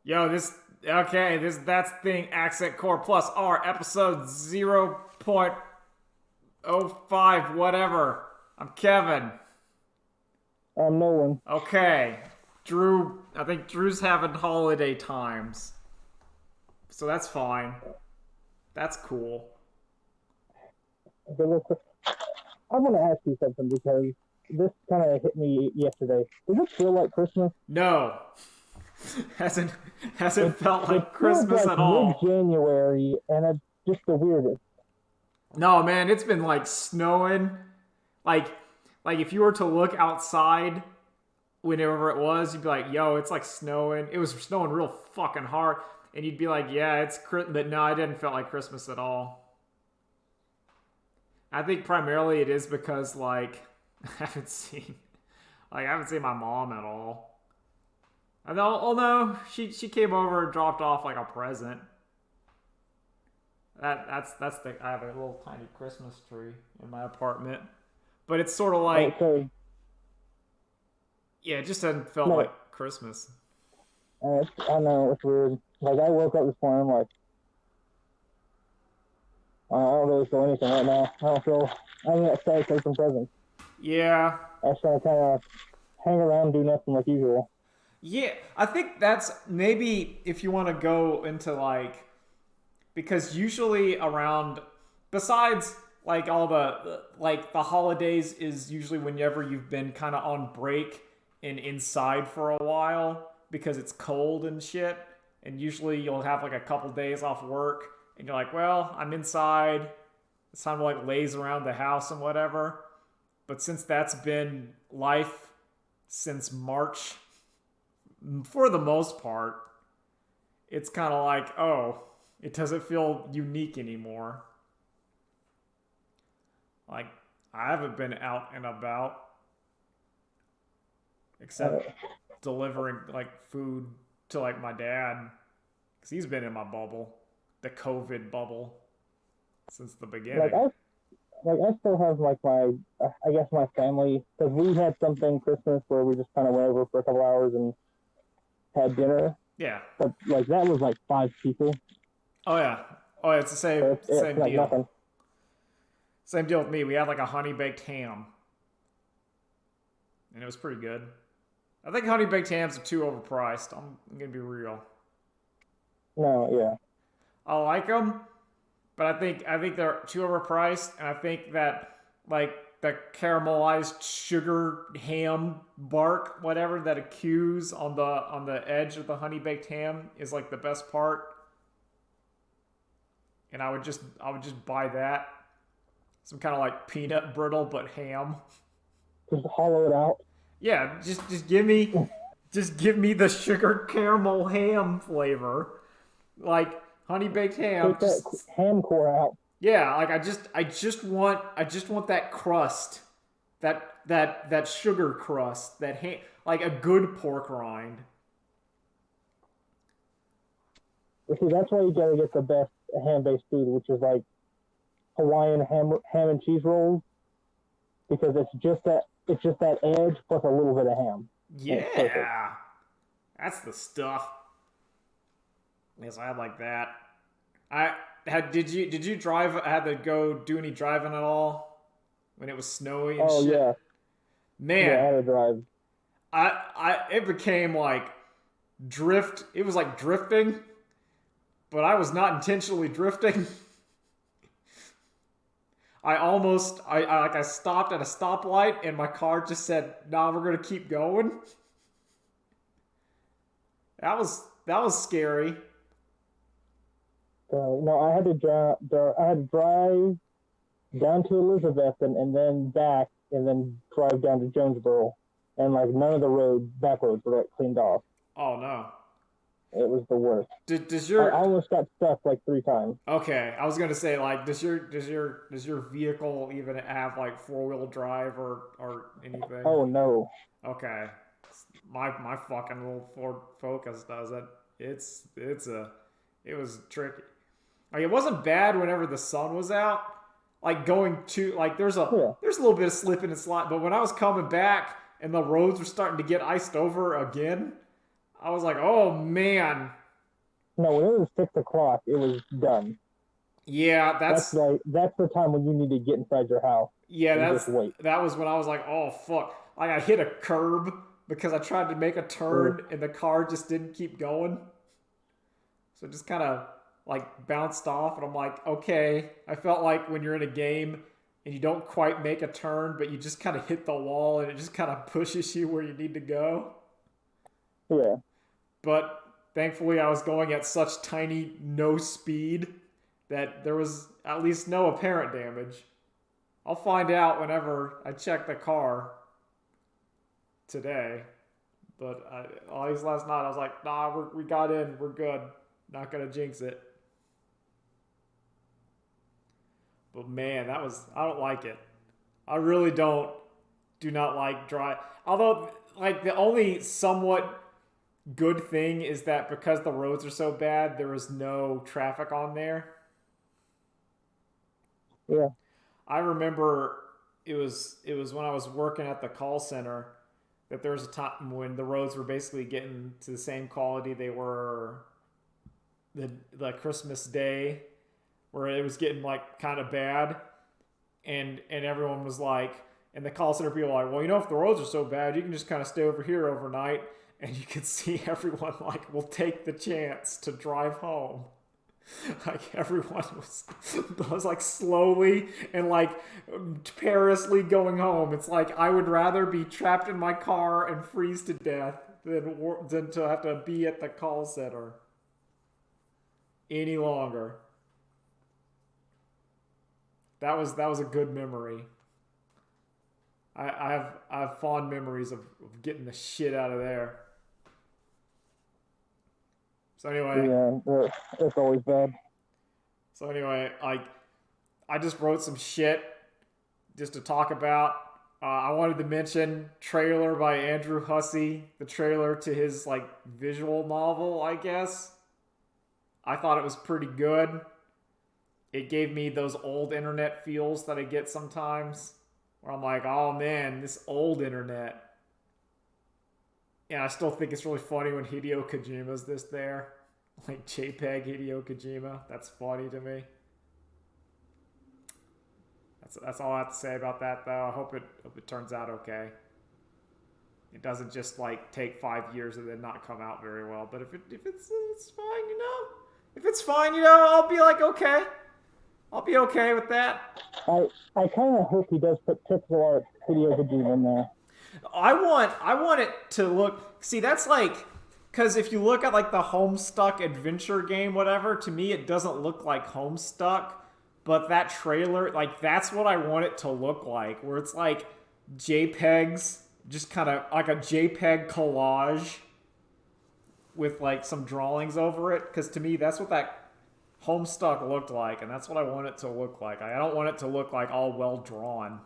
Yo, that's thing Accent Core Plus R episode 0.05 whatever. I'm Kevin. Nolan. Okay. I think Drew's having holiday times. So that's fine. That's cool. I want to ask you something because this kind of hit me yesterday. Does it feel like Christmas? No. hasn't It felt it like feels Christmas like at all. mid-January, and it's just the weirdest. No, man, it's been like snowing. Like like if you were to look outside whenever it was, you'd be like, yo, it's like snowing. It was snowing real fucking hard. And you'd be like, yeah, it's Christmas. But no, it didn't feel like Christmas at all. I think primarily it is because, like, I haven't seen my mom at all. Although she came over and dropped off, like, a present. I have a little tiny Christmas tree in my apartment. But it's sort of like, So, yeah, it just doesn't feel no, like Christmas. I know it's weird. Like I woke up this morning, like I don't really feel anything right now. I don't feel. I'm not excited to take some presents. Yeah. I just want to kind of hang around, do nothing like usual. Yeah, I think that's maybe if you want to go into like, because usually around, besides like all like the holidays is usually whenever you've been kind of on break and inside for a while because it's cold and shit. And usually you'll have like a couple days off work and you're like, well, I'm inside. It's time to like laze around the house and whatever. But since that's been life since March, for the most part, it's kind of like, oh, it doesn't feel unique anymore. Like, I haven't been out and about Uh, except delivering like food to like my dad because he's been in my bubble, the COVID bubble, since the like beginning. I I still have like my I guess my family because we had something Christmas where we just kind of went over for a couple hours and had dinner, Yeah. but like that was like 5 people, Oh yeah. Oh, yeah, it's the so same it's same like deal. nothing. Same deal with me. We had like a honey baked ham, and it was pretty good. I think honey baked hams are too overpriced. I'm gonna be real. No, yeah. I like them, but I think they're too overpriced, and I think that like the caramelized sugar ham bark, whatever that accuse on the edge of the honey baked ham is like the best part, and I would just buy that. Some kind of like peanut brittle but ham. Just hollow it out. Yeah, just give me the sugar caramel ham flavor. Like honey baked ham. Take that Just ham core out. yeah, like I just want that crust. That sugar crust, that ham, like a good pork rind. You see, that's why you gotta get the best ham-based food, which is like Hawaiian ham and cheese rolls, because it's just that edge plus a little bit of ham, and it's perfect. Yeah. That's the stuff. Yes, I like that. I did you drive had to go do any driving at all when it was snowy and Oh shit? yeah, yeah. I Man, had to drive. I it became like it was like drifting, but I was not intentionally drifting. I stopped at a stoplight and my car just said, "Nah, we're gonna keep going." That was scary. So no, I had to drive. I had to drive down to Elizabeth and then back and then drive down to Jonesboro, and like none of the back roads were like cleaned off. Oh no. It was the worst. Does I your almost got stuck like 3 times. Okay, I was gonna say like does your vehicle even have like four-wheel drive or anything? Oh no. Okay, my fucking little Ford Focus does it. It was tricky. Like it wasn't bad whenever the sun was out. Like going to like Yeah. there's a little bit of slipping and slide, but when I was coming back and the roads were starting to get iced over again, I was like, oh man. No, when it was 6 o'clock, it was done. Yeah, That's the time when you need to get inside your house yeah, and just wait. that was when I was like, oh fuck. Like I hit a curb because I tried to make a Or, turn and the car just didn't keep going. So it just kind of like bounced off and I'm like, okay. I felt like when you're in a game and you don't quite make a turn, but you just kind of hit the wall and it just kind of pushes you where you need to go. yeah. But thankfully I was going at such tiny no speed that there was at least no apparent damage. I'll find out whenever I check the car today. But at least last night I was like, nah, we got in, we're good. Not gonna jinx it. But man, I don't like it. I really do not like drive. Although, like the only somewhat good thing is that because the roads are so bad, there is no traffic on there. Yeah. I remember it was when I was working at the call center that there was a time when the roads were basically getting to the same quality they were the Christmas Day, where it was getting like kind of bad, and everyone was like, and the call center people were like, well, if the roads are so bad, you can just kind of stay over here overnight, and you could see everyone like, will take the chance to drive home. Like everyone was like slowly and like perilously going home. It's like I would rather be trapped in my car and freeze to death than to have to be at the call center any longer. That was a good memory. I have fond memories of getting the shit out of there. So anyway, Yeah, it's always bad. So anyway, like I just wrote some shit just to talk about. I wanted to mention trailer by Andrew Hussey, the trailer to his like visual novel, I guess. I thought it was pretty good. It gave me those old internet feels that I get sometimes, where I'm like, oh man, this old internet. And I still think it's really funny when Hideo Kojima's this there. Like JPEG Hideo Kojima. That's funny to me. That's all I have to say about that, though. I hope it turns out okay. It doesn't just like take 5 years and then not come out very well. But if it's fine, if it's fine, I'll be like okay. I'll be okay with that. I kind of hope he does put pixel art Hideo Kojima in there. I want it to look. See, that's like because if you look at like the Homestuck adventure game, whatever, to me it doesn't look like Homestuck. But that trailer, like that's what I want it to look like, where it's like JPEGs, just kind of like a JPEG collage with like some drawings over it. Because to me, that's what that Homestuck looked like, and that's what I want it to look like. I don't want it to look like all well drawn.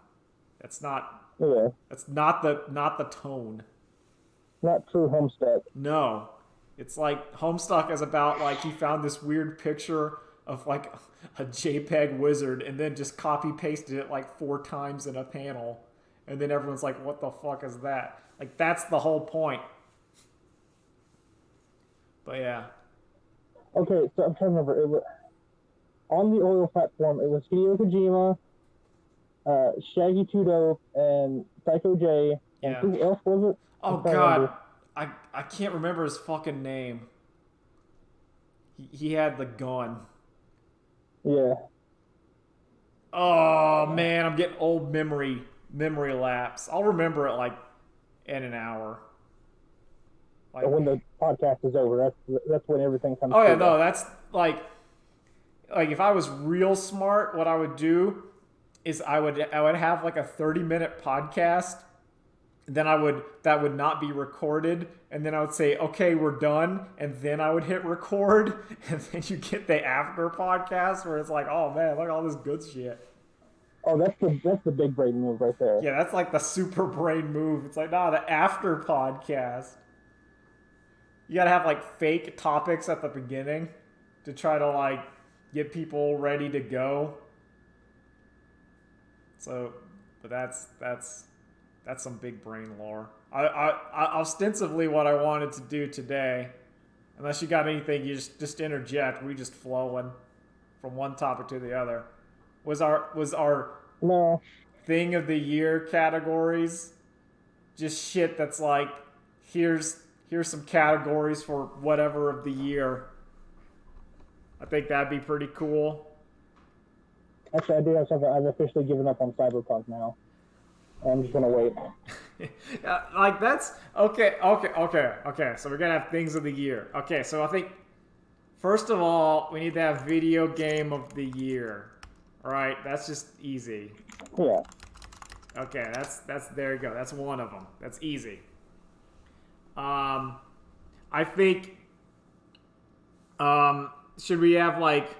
That's not. Yeah. That's not the tone. Not true Homestuck. No, it's like Homestuck is about like he found this weird picture of like a JPEG wizard and then just copy pasted it like 4 times in a panel, and then everyone's like, "What the fuck is that?" Like that's the whole point. But yeah. Okay, so I'm trying to remember. It was, on the oil platform, it was Hideo Kojima, Shaggy 2 Dope, and Psycho J. And Yeah. who else was it? Oh god, I can't remember his fucking name. He had the gun. Yeah. Oh man, I'm getting old memory lapse. I'll remember it like in an hour. Like, when the podcast is over, that's when everything comes. Oh yeah, no, that's like if I was real smart, what I would do is I would have like a 30-minute podcast. Then that would not be recorded, and then I would say, okay, we're done, and then I would hit record, and then you get the after podcast where it's like, oh man, look at all this good shit. Oh, that's the big brain move right there. Yeah, that's like the super brain move. It's like, nah, the after podcast. You gotta have like fake topics at the beginning to try to like get people ready to go. So, but that's some big brain lore. Ostensibly what I wanted to do today, unless you got anything, you just interject. We just flowing from one topic to the other. Was our No, thing of the year categories just shit that's like, here's some categories for whatever of the year. I think that'd be pretty cool. actually, I do have something. I've officially given up on Cyberpunk now. I'm just gonna wait. Like that's okay. So we're gonna have things of the year. Okay, so I think first of all we need to have video game of the year. All right, that's just easy. Yeah. Okay, that's there you go. That's one of them. That's easy. I think. Should we have like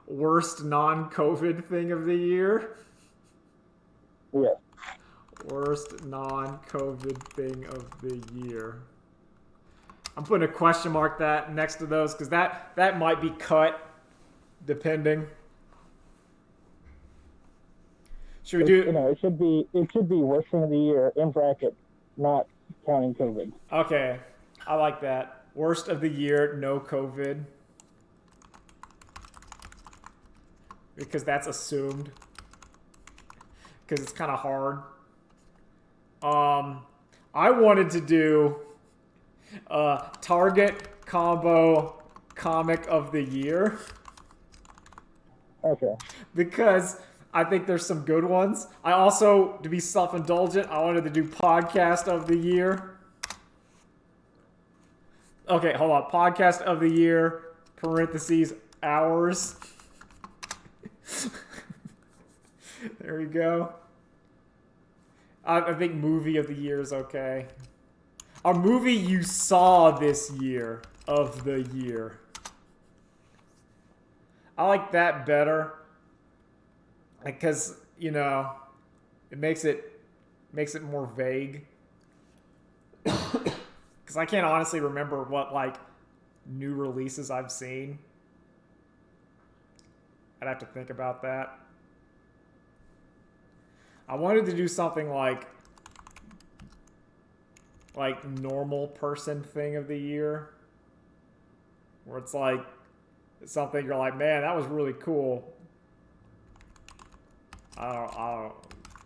worst non-COVID thing of the year? Yeah. Worst non-COVID thing of the year. I'm putting a question mark that next to those because that might be cut, depending. Should we do? You know, it should be worst thing of the year in bracket, not counting COVID. Okay, I like that. Worst of the year, no COVID, because that's assumed. Because it's kind of hard. I wanted to do Target combo comic of the year. Okay. Because I think there's some good ones. I also, to be self-indulgent, I wanted to do podcast of the year. Okay, hold on. Podcast of the year, parentheses, hours. There we go. I think movie of the year is okay. A movie you saw this year of the year. I like that better. Because, you know, it makes it more vague. Because I can't honestly remember what, like, new releases I've seen. I'd have to think about that. I wanted to do something like normal person thing of the year. Where it's like something you're like, man, that was really cool. I don't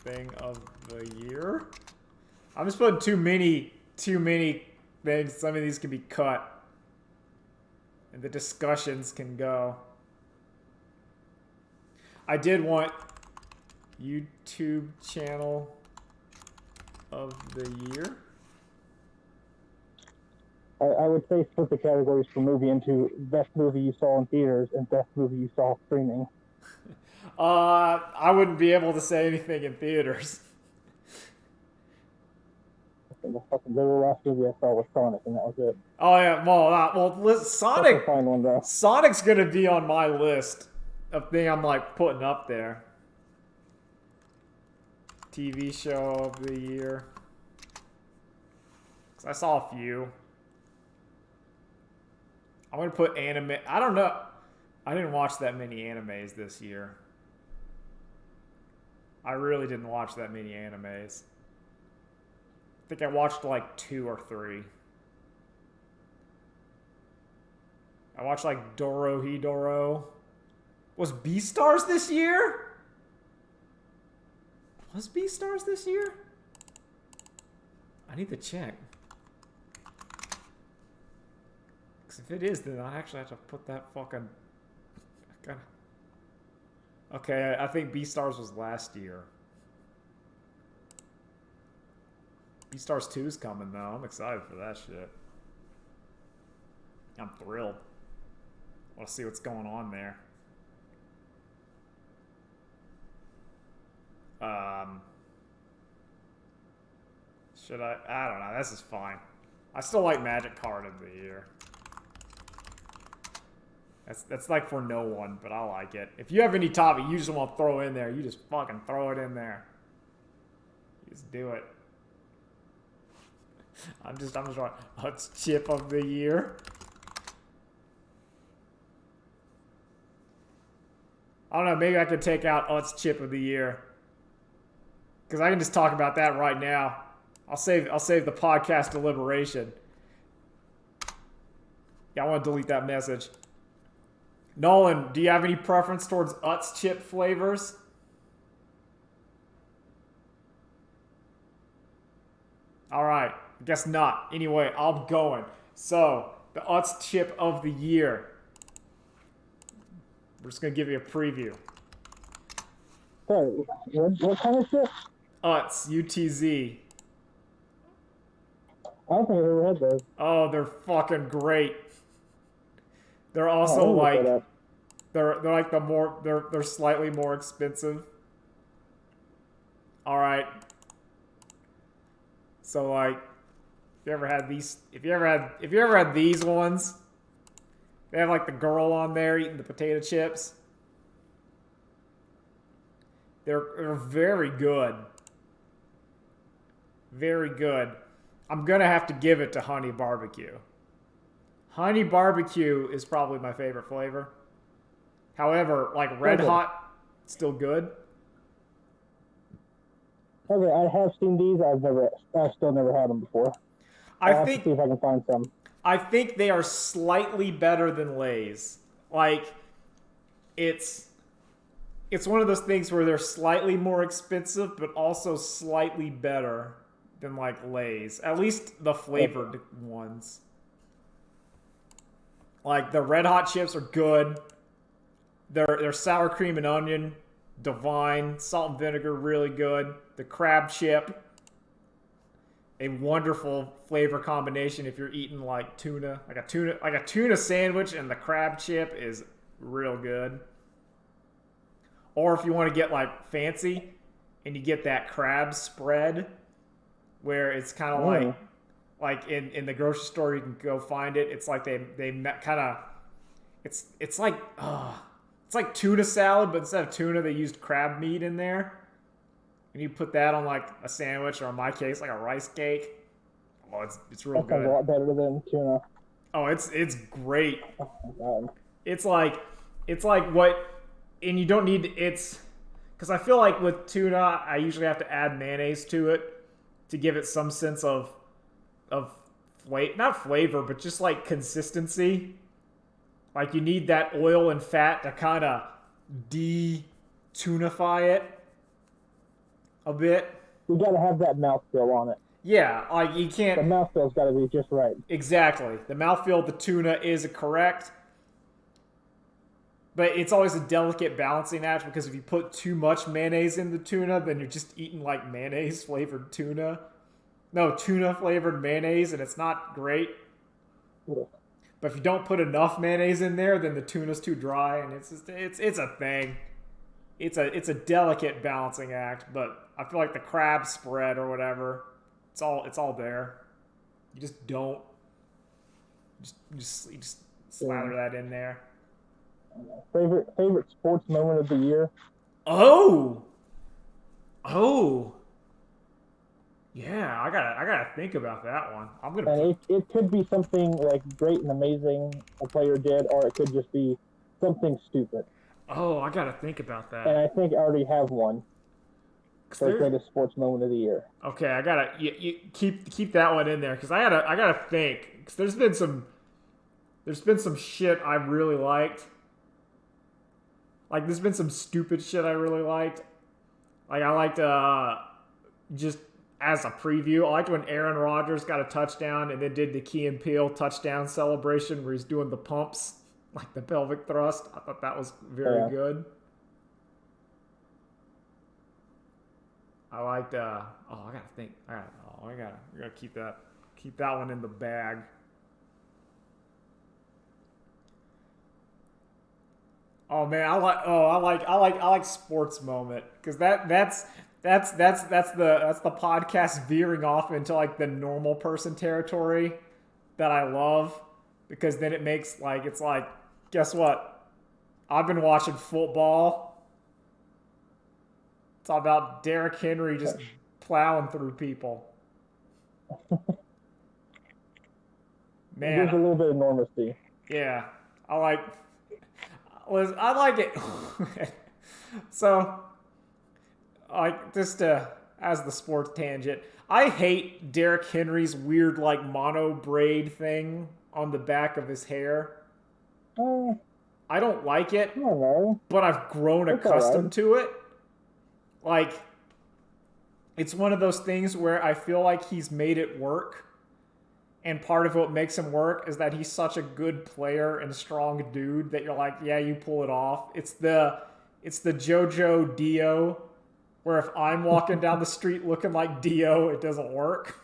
thing of the year. I'm just putting too many things. Some of these can be cut. And the discussions can go. I did want YouTube channel of the year. I would say split the categories for movie into best movie you saw in theaters and best movie you saw streaming. I wouldn't be able to say anything in theaters. The last movie I saw was Sonic, and that was it. Oh yeah, well, Sonic. That's a fine one, though. Sonic's gonna be on my list of thing I'm like putting up there. TV show of the year. 'Cause I saw a few. I'm gonna put anime. I don't know. I didn't watch that many animes this year. I really didn't watch that many animes. I think I watched like 2 or 3. I watched like Dorohedoro. Was Beastars this year? Was Beastars this year? I need to check. Because if it is, then I actually have to put that fucking... Okay, I think Beastars was last year. Beastars 2 is coming though. I'm excited for that shit. I'm thrilled. I want to see what's going on there. Should I? I don't know. This is fine. I still like Magic Card of the Year. That's like for no one, but I like it. If you have any topic you just want to throw in there, you just fucking throw it in there. You just do it. I'm just like, oh, it's Chip of the Year. I don't know, maybe I could take out, oh, it's Chip of the Year. Because I can just talk about that right now. I'll save the podcast deliberation. Yeah, I want to delete that message. Nolan, do you have any preference towards Utz chip flavors? All right, I guess not. Anyway, I'm going. So, the Utz chip of the year. We're just going to give you a preview. Sorry, what kind of shit? Utz, U-T-Z. I don't think I've ever had those. Oh, they're fucking great. They're also like they're like they're slightly more expensive. All right. So like, if you ever had these ones, they have like the girl on there eating the potato chips. They're very good. Very good. I'm gonna have to give it to honey barbecue. Honey barbecue is probably my favorite flavor. However, like red hot, still good. Okay, I have seen these. I've still never had them before. I'll have to see if I can find some. I think they are slightly better than Lay's. Like, it's one of those things where they're slightly more expensive, but also slightly better than like Lay's. At least the flavored ones. Like the red hot chips are good. They're sour cream and onion, divine. Salt and vinegar, really good. The crab chip, a wonderful flavor combination if you're eating like tuna, like a tuna sandwich, and the crab chip is real good. Or if you want to get like fancy, and you get that crab spread, where it's kind of like in the grocery store you can go find it. It's like they kind of it's like tuna salad, but instead of tuna they used crab meat in there. And you put that on like a sandwich, or in my case, like a rice cake. Oh, it's real good. That's a lot better than tuna. Oh, it's great. Oh my God. It's like what, and you don't need because I feel like with tuna, I usually have to add mayonnaise to it to give it some sense of not flavor, but just like consistency. Like you need that oil and fat to kind of de-tunify it a bit. You gotta have that mouthfeel on it. Yeah, like you can't. The mouthfeel's gotta be just right. Exactly. The mouthfeel of the tuna is correct. But it's always a delicate balancing act, because if you put too much mayonnaise in the tuna, then you're just eating like mayonnaise flavored tuna. No, tuna flavored mayonnaise, and it's not great. Yeah. But if you don't put enough mayonnaise in there, then the tuna's too dry, and it's a thing. It's a delicate balancing act, but I feel like the crab spread or whatever, it's all there. You just don't you just slather that in there. Favorite sports moment of the year? Oh, yeah. I gotta think about that one. And it could be something like great and amazing a player did, or it could just be something stupid. Oh, I gotta think about that. And I think I already have one for greatest sports moment of the year. Okay, I gotta you keep that one in there, because I gotta think, because there's been some shit I really liked. Like there's been some stupid shit I really liked. Like I liked just as a preview, I liked when Aaron Rodgers got a touchdown and then did the Key and Peele touchdown celebration where he's doing the pumps, like the pelvic thrust. I thought that was very good. I liked I gotta think. I gotta keep that one in the bag. Oh man, I like sports moment, because that's the podcast veering off into like the normal person territory that I love, because then it makes like, it's like, guess what? I've been watching football. It's all about Derrick Henry just plowing through people. Man, there's a little bit of normalcy. Yeah, I like it. So, like, just as the sports tangent. I hate Derrick Henry's weird like mono braid thing on the back of his hair. I don't like it, I don't know. but I've grown accustomed to it. Like, it's one of those things where I feel like he's made it work. And part of what makes him work is that he's such a good player and strong dude that you're like, yeah, you pull it off. It's the JoJo Dio, where if I'm walking down the street looking like Dio, it doesn't work.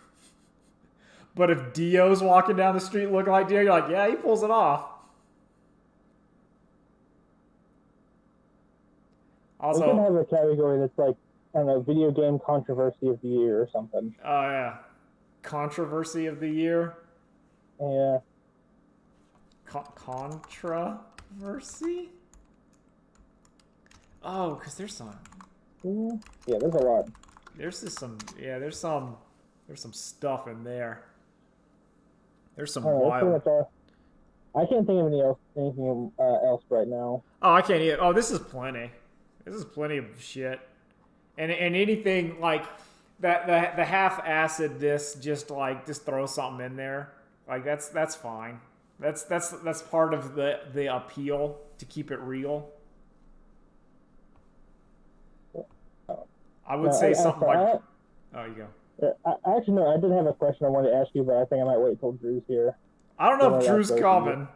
But if Dio's walking down the street looking like Dio, you're like, yeah, he pulls it off. Also, we can have a category that's like, I don't know, video game controversy of the year or something. Oh, yeah. Controversy of the year? Yeah. Controversy? Oh, because there's some. Yeah, there's a lot. There's some stuff in there. There's some wild. I can't think of anything else right now. Oh, I can't either. Oh, this is plenty. This is plenty of shit. And anything like that, the half-acid disc, just throw something in there. Like that's fine. That's part of the appeal, to keep it real. I would say something like. Oh, you go. Actually, no, I did have a question I wanted to ask you, but I think I might wait till Drew's here. I don't know if Drew's coming,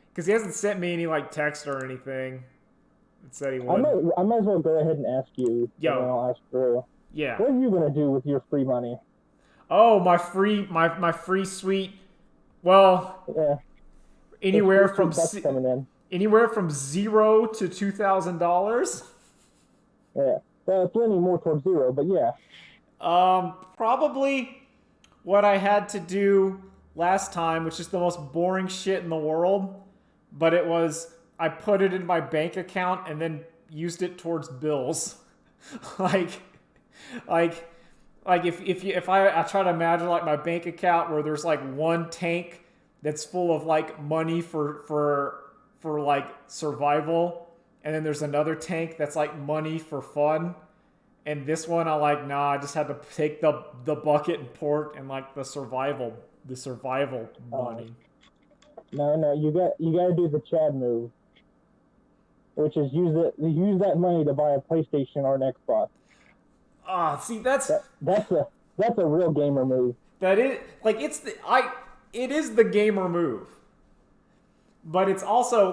because he hasn't sent me any text or anything. It said he would. I might as well go ahead and ask you. Yo. And then I'll ask Drew. Yeah. What are you gonna do with your free money? Oh, my free sweet. Well. Yeah. Anywhere from coming in. Anywhere from $0 to $2,000. Yeah. It's leaning more towards zero, but yeah. Probably what I had to do last time, which is the most boring shit in the world, but it was I put it in my bank account and then used it towards bills. if I try to imagine my bank account where there's one tank that's full of money for survival, and then there's another tank that's money for fun. And this one, I just had to take the bucket and pour it in the survival money. No, you got to do the Chad move, which is use that money to buy a PlayStation or an Xbox. See, that's a real gamer move. That is it is the gamer move, but it's also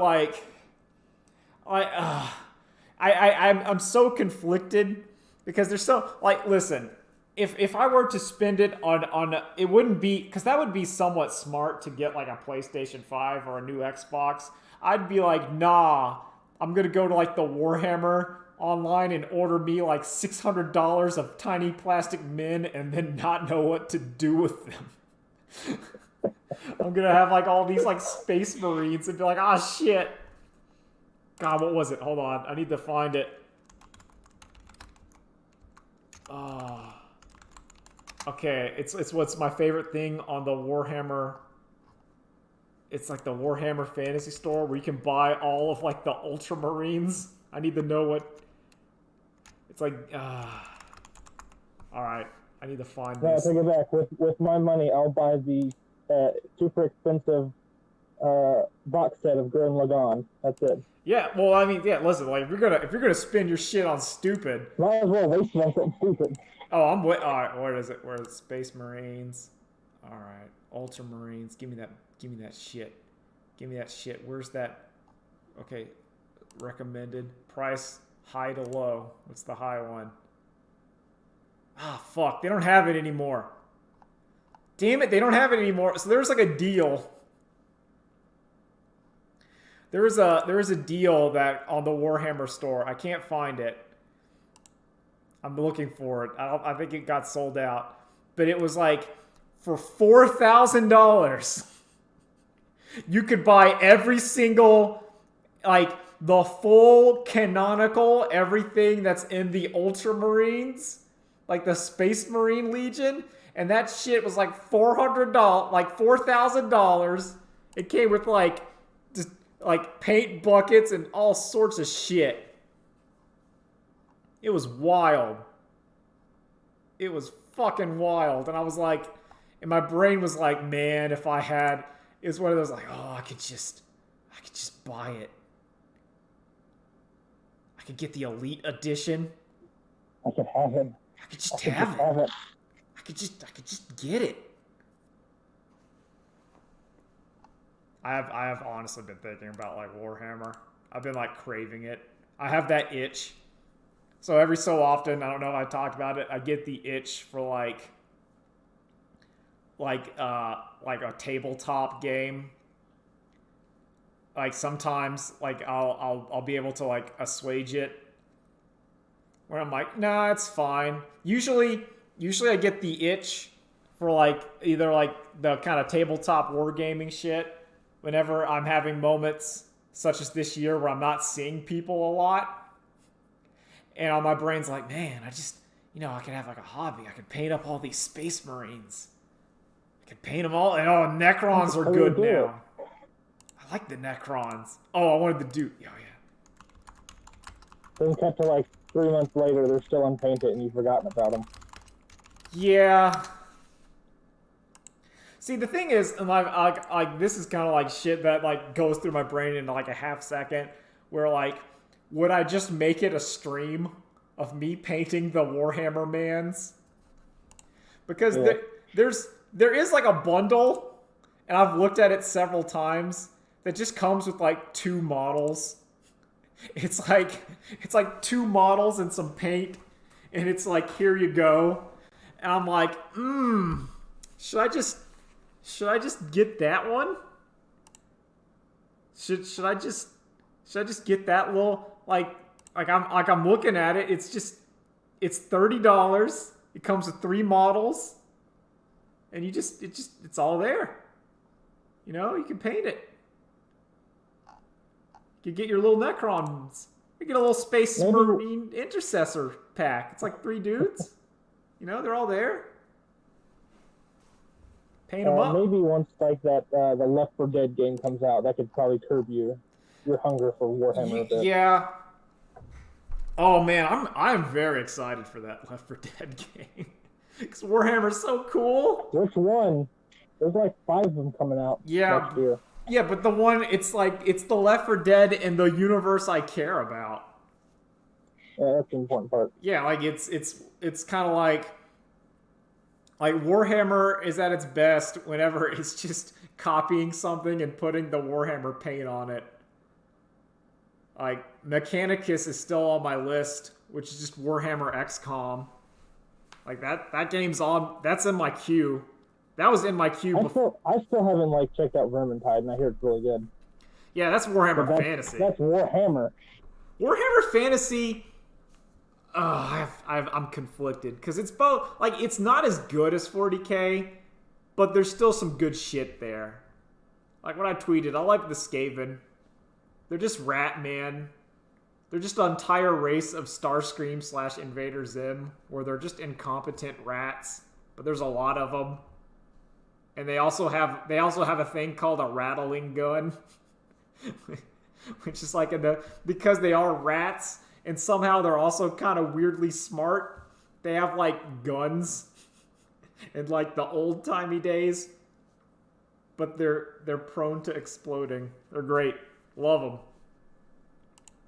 I'm so conflicted. Because there's so, listen, if I were to spend it on it wouldn't be, because that would be somewhat smart to get a PlayStation 5 or a new Xbox. I'd be nah, I'm going to go to the Warhammer online and order me $600 of tiny plastic men and then not know what to do with them. I'm going to have all these Space Marines and be shit. God, what was it? Hold on. I need to find it. Okay, it's what's my favorite thing on the Warhammer. It's the Warhammer Fantasy Store where you can buy all of the Ultramarines. I need to know what it's all right, I need to find this. Take it back. With my money, I'll buy the super expensive box set of Gurren Lagann. That's it. Yeah, well, I mean, yeah. Listen, if you're gonna spend your shit on stupid, might as well waste it on something stupid. Oh, all right. Where is it? Where is Space Marines? All right, Ultramarines. Give me that shit. Give me that shit. Where's that? Okay, recommended price high to low. What's the high one? Fuck. They don't have it anymore. Damn it, they don't have it anymore. So there's a deal. There is a deal that on the Warhammer store. I can't find it. I'm looking for it. I think it got sold out. But it was for $4,000, you could buy every single, the full canonical, everything that's in the Ultramarines, the Space Marine Legion. And that shit was $400, $4,000. It came with just paint buckets and all sorts of shit. It was wild. It was fucking wild. And I was like, and my brain was like, man, if I had, it's one of those like, oh, I could just buy it. I could get the Elite Edition. I could have it. I could just have it. I could just get it. I have honestly been thinking about like Warhammer. I've been like craving it. I have that itch. So every so often, I don't know if I talked about it, I get the itch for like a tabletop game. Like sometimes like I'll be able to like assuage it. Where I'm like, nah, it's fine. Usually I get the itch for like either like the kind of tabletop wargaming shit whenever I'm having moments such as this year where I'm not seeing people a lot. And all my brain's like, man, I just, I could have like a hobby. I could paint up all these Space Marines. I could paint them all. And Necrons are good now. I like the Necrons. Oh, I wanted the Duke. Oh, yeah. Then cut to like 3 months later, they're still unpainted and you've forgotten about them. Yeah. See, the thing is, and like this is kind of like shit that like goes through my brain in like a half second, where like, would I just make it a stream of me painting the Warhammer mans? Because there is like a bundle, and I've looked at it several times, that just comes with like 2 models. It's like 2 models and some paint, and it's like, here you go. And I'm like, should I just get that one? Should I just get that little I'm looking at it, it's $30. It comes with 3 models. And it's all there. You can paint it. You get your little Necrons. You get a little Space Marine Intercessor pack. It's like 3 dudes. They're all there. Paint them up. Maybe once like that the Left 4 Dead game comes out, that could probably curb your hunger for Warhammer a bit. Yeah. Oh man, I'm very excited for that Left 4 Dead game. Because Warhammer's so cool. Which one? There's like 5 of them coming out next year. Yeah, but the one, it's the Left 4 Dead in the universe I care about. Yeah, that's the important part. Yeah, like it's kind of like Warhammer is at its best whenever it's just copying something and putting the Warhammer paint on it. Like Mechanicus is still on my list, which is just Warhammer XCOM. Like that game's on. That's in my queue. That was in my queue before. I still haven't checked out Vermintide, and I hear it's really good. Yeah, that's Warhammer Fantasy. That's Warhammer. Warhammer Fantasy. I'm conflicted because it's both. It's not as good as 40K, but there's still some good shit there. Like what I tweeted, I like the Skaven. They're just Rat Man. They're just an entire race of Starscream / Invader Zim, where they're just incompetent rats, but there's a lot of them. And they also have a thing called a rattling gun, which is because they are rats and somehow they're also kind of weirdly smart. They have guns in the old timey days, but they're prone to exploding. They're great, love them.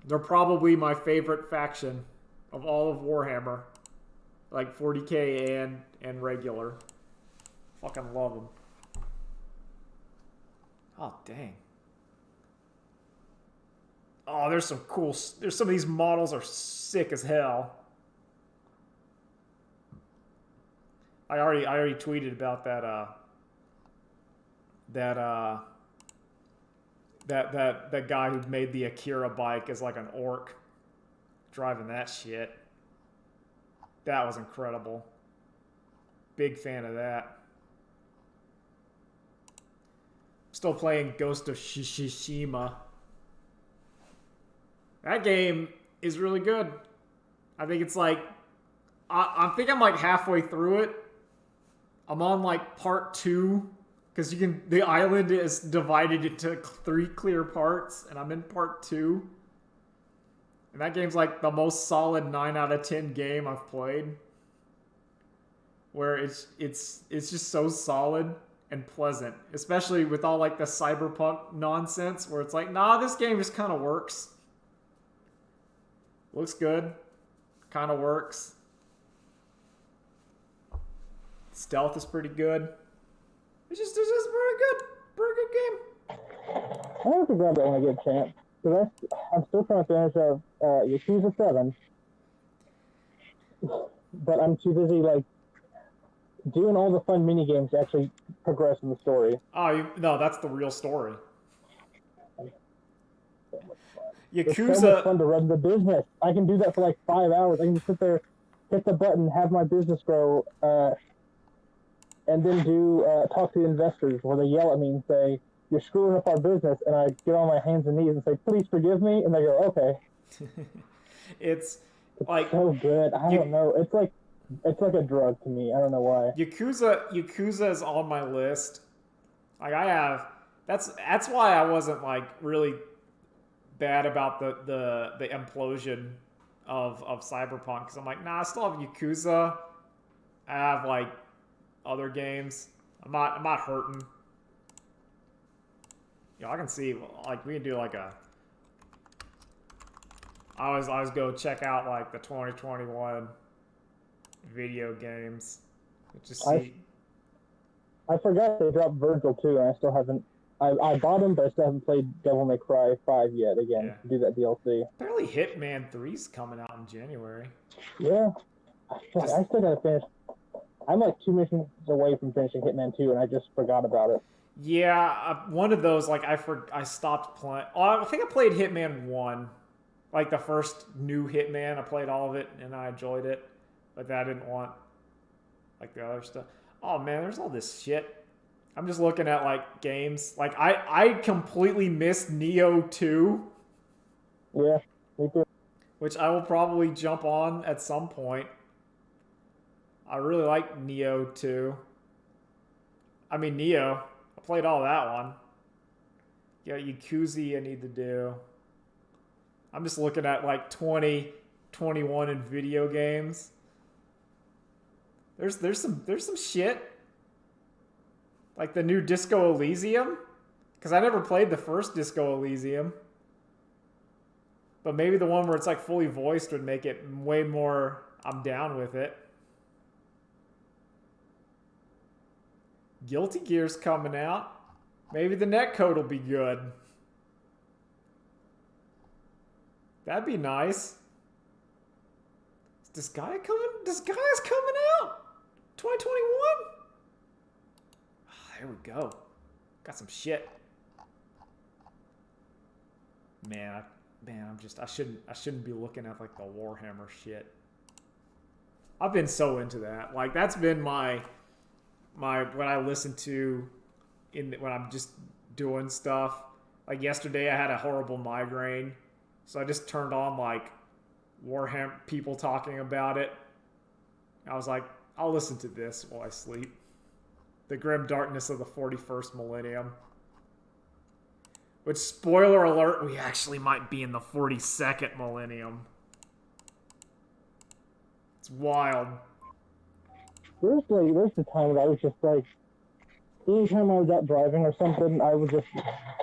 They're probably my favorite faction of all of Warhammer, 40K and regular. Fucking love them. Oh, dang. Oh, there's some some of these models are sick as hell. I already tweeted about that guy who made the Akira bike as an orc driving that shit. That was incredible. Big fan of that. Still playing Ghost of Tsushima. That game is really good. I think it's I think I'm halfway through it. I'm on part 2 because the island is divided into 3 clear parts, and I'm in part 2. And that game's the most solid 9 out of 10 game I've played. where it's just so solid and pleasant, especially with all like the cyberpunk nonsense where it's like, nah, this game just kind of works. Looks good, kind of works. Stealth is pretty good. It's just pretty good game. I have to grab that when I get a chance. Because I'm still trying to finish Yakuza 7. But I'm too busy, like, doing all the fun mini games to actually progress in the story. Oh, no, that's the real story. Yakuza. It's so much fun to run the business. I can do that for like 5 hours. I can just sit there, hit the button, have my business grow, and then talk to the investors where they yell at me and say, "You're screwing up our business," and I get on my hands and knees and say, "Please forgive me," and they go, "Okay." It's like so good. I don't know. It's like a drug to me. I don't know why. Yakuza is on my list. Like I have. That's why I wasn't like really bad about the implosion of Cyberpunk, because I'm like, nah, I still have Yakuza. I have like other games. I'm not hurting. I can see, like, we can do like a. I always go check out like the 2021 video games. Just see. I forgot they dropped Virgil too, and I still haven't. I bought him, but I still haven't played Devil May Cry 5 yet. Again, to do that DLC. Apparently, Hitman 3's coming out in January. Yeah, I still gotta finish. I'm like 2 missions away from finishing Hitman 2, and I just forgot about it. Yeah, one of those, like, I stopped playing. Oh, I think I played Hitman 1. Like, the first new Hitman. I played all of it, and I enjoyed it. But I didn't want, like, the other stuff. Oh, man, there's all this shit. I'm just looking at, like, games. Like, I completely missed Neo 2. Yeah, me too. Which I will probably jump on at some point. I really like Neo 2. I mean, Neo. I played all that one. Yeah, Yakuza I need to do. I'm just looking at like 2021 in video games. There's some shit. Like the new Disco Elysium. Because I never played the first Disco Elysium. But maybe the one where it's like fully voiced would make it way more, I'm down with it. Guilty Gear's coming out. Maybe the netcode will be good. That'd be nice. Is Disgaea coming? Disgaea's coming out! 2021? Oh, there we go. Got some shit. Man, I shouldn't be looking at like the Warhammer shit. I've been so into that. Like that's been my what I listen to when I'm just doing stuff. Like yesterday I had a horrible migraine, so I just turned on like Warhammer, people talking about it. I was like, I'll listen to this while I sleep. The grim darkness of the 41st millennium. Which, spoiler alert, we actually might be in the 42nd millennium. It's wild. There's the time that I was just like, anytime I was out driving or something, I would just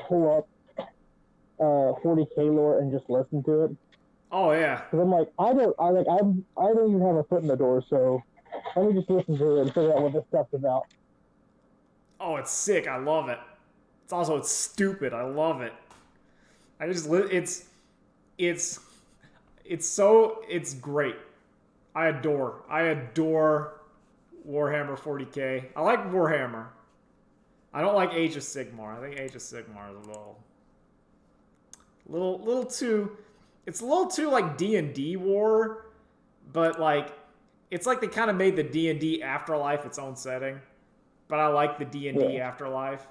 pull up 40K lore and just listen to it. Oh yeah. Because I'm like, I don't even have a foot in the door, so let me just listen to it and figure out what this stuff's about. Oh, it's sick. I love it. It's stupid. I love it. It's great. I adore Warhammer 40K. I like Warhammer. I don't like Age of Sigmar. I think Age of Sigmar is a little too. It's a little too like D&D war, but like it's like they kind of made the D&D Afterlife its own setting. But I like the D&D Afterlife,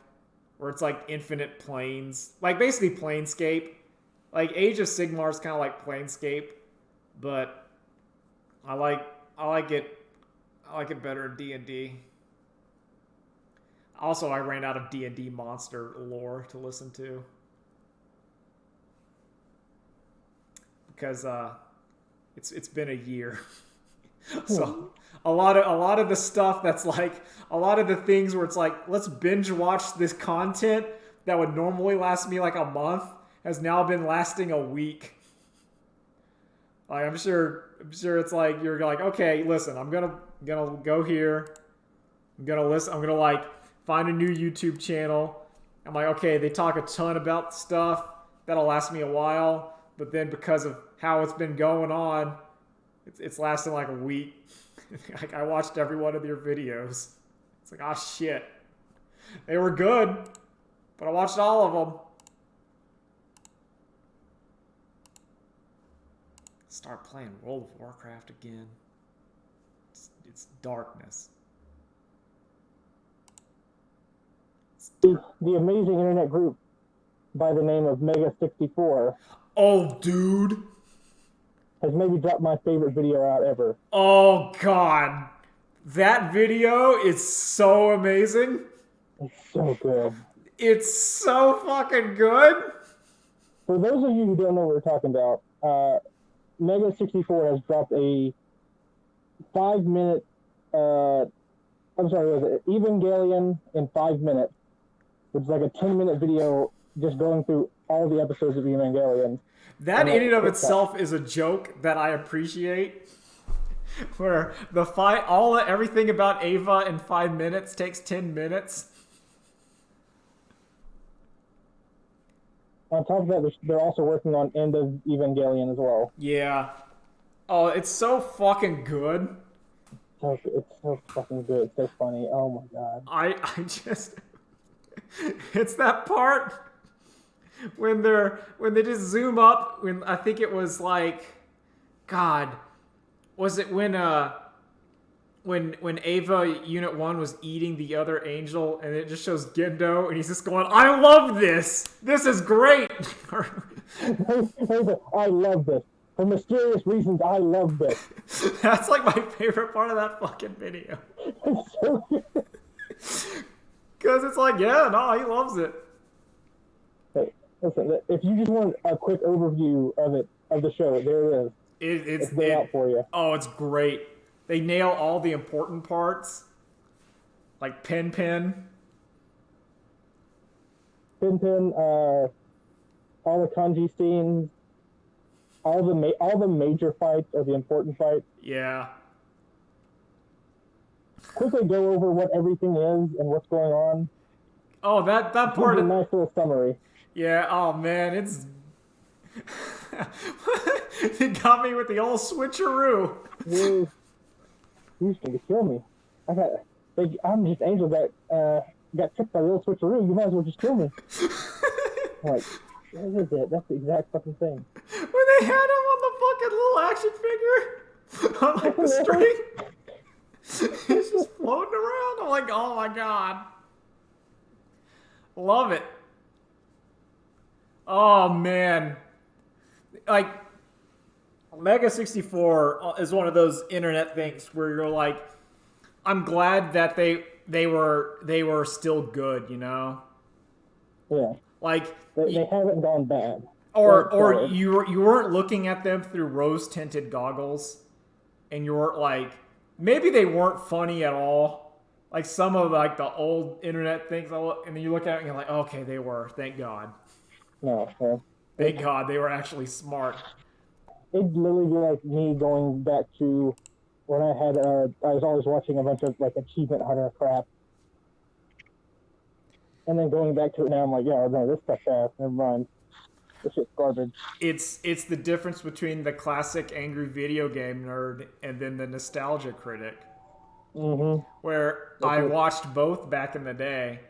where it's like infinite planes, like basically Planescape. Like Age of Sigmar is kind of like Planescape, but I like it better in D&D. Also, I ran out of D&D monster lore to listen to because it's been a year. So a lot of the stuff that's like a lot of the things where it's like let's binge watch this content that would normally last me like a month has now been lasting a week. Like I'm sure it's like you're like, okay, listen, I'm gonna go here. I'm gonna like find a new YouTube channel. I'm like, okay, they talk a ton about stuff that'll last me a while, but then because of how it's been going on, it's lasting like a week. Like I watched every one of their videos. It's like, oh shit, they were good, but I watched all of them. Start playing World of Warcraft again. It's darkness. The amazing internet group by the name of Mega64 Oh, dude. has maybe dropped my favorite video out ever. Oh, God. That video is so amazing. It's so good. It's so fucking good. For those of you who don't know what we're talking about, Mega64 has dropped a 5-minute, was it Evangelion in 5 minutes, which is like a 10-minute video just going through all the episodes of Evangelion. That in and of itself is a joke that I appreciate. Where the fight, everything about Ava in 5 minutes takes 10 minutes. On top of that, they're also working on End of Evangelion as well. Yeah. Oh, it's so fucking good. It's so fucking good. It's so funny. Oh my god. I just... It's that part when they just zoom up, when I think it was like... God... Was it when Ava Unit 1 was eating the other angel and it just shows Gendo and he's just going, I love this! This is great! I love this. For mysterious reasons, I love this. That's like my favorite part of that fucking video. It's so good. Because it's like, yeah, no, he loves it. Hey, listen, if you just want a quick overview of the show, there it is. It's there out for you. Oh, it's great. They nail all the important parts. Like Pin, all the kanji scenes, all the major fights are the important fights. Yeah. Quickly go over what everything is and what's going on. Oh, that part. A nice little summary. Yeah. Oh man, it's. They got me with the old switcheroo. You used to kill me. I'm just Angel got tricked by the old switcheroo. You might as well just kill me. I'm like, what is it? That's the exact fucking thing. When they had him on the fucking little action figure on like the string, he's just floating around. I'm like, oh my god, love it. Oh man, like Mega64 is one of those internet things where you're like, I'm glad that they were still good, you know? Yeah. Like they haven't gone bad. Or you weren't looking at them through rose-tinted goggles, and you weren't like, maybe they weren't funny at all. Like some of like the old internet things, and then you look at it and you're like, okay, they were. Thank God. No. Yeah. Thank God they were actually smart. It'd literally be like me going back to when I was always watching a bunch of like achievement hunter crap. And then going back to it now, I'm like, yeah, no, this stuff's ass. Never mind. This shit's garbage. It's the difference between the classic angry video game nerd and then the nostalgia critic. Mm-hmm. Where I watched both back in the day,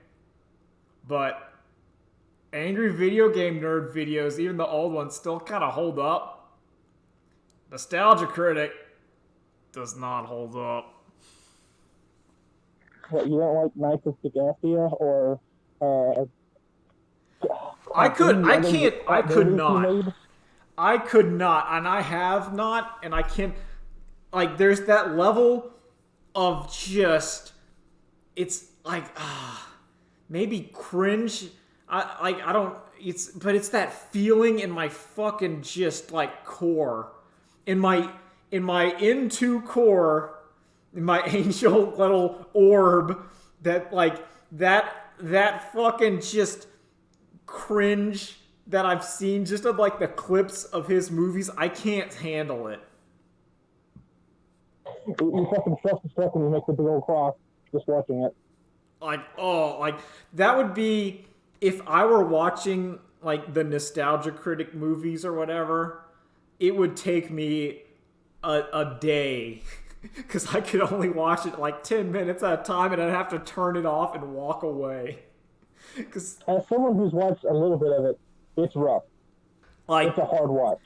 but angry video game nerd videos, even the old ones, still kind of hold up. Nostalgia critic does not hold up. What, you don't like Knights of Sagacia or I could not, and I have not, and I can't. Like, there's that level of just, it's like, maybe cringe. But it's that feeling in my fucking just like core, in my in my N2 core, in my angel little orb, that like that fucking just cringe that I've seen just of like the clips of his movies, I can't handle it. You fucking self-destruct when you make the big old cross just watching it. Like, oh, like that would be if I were watching like the Nostalgia Critic movies or whatever, it would take me a day because I could only watch it like 10 minutes at a time and I'd have to turn it off and walk away. Cause, as someone who's watched a little bit of it, it's rough. like, it's a hard watch.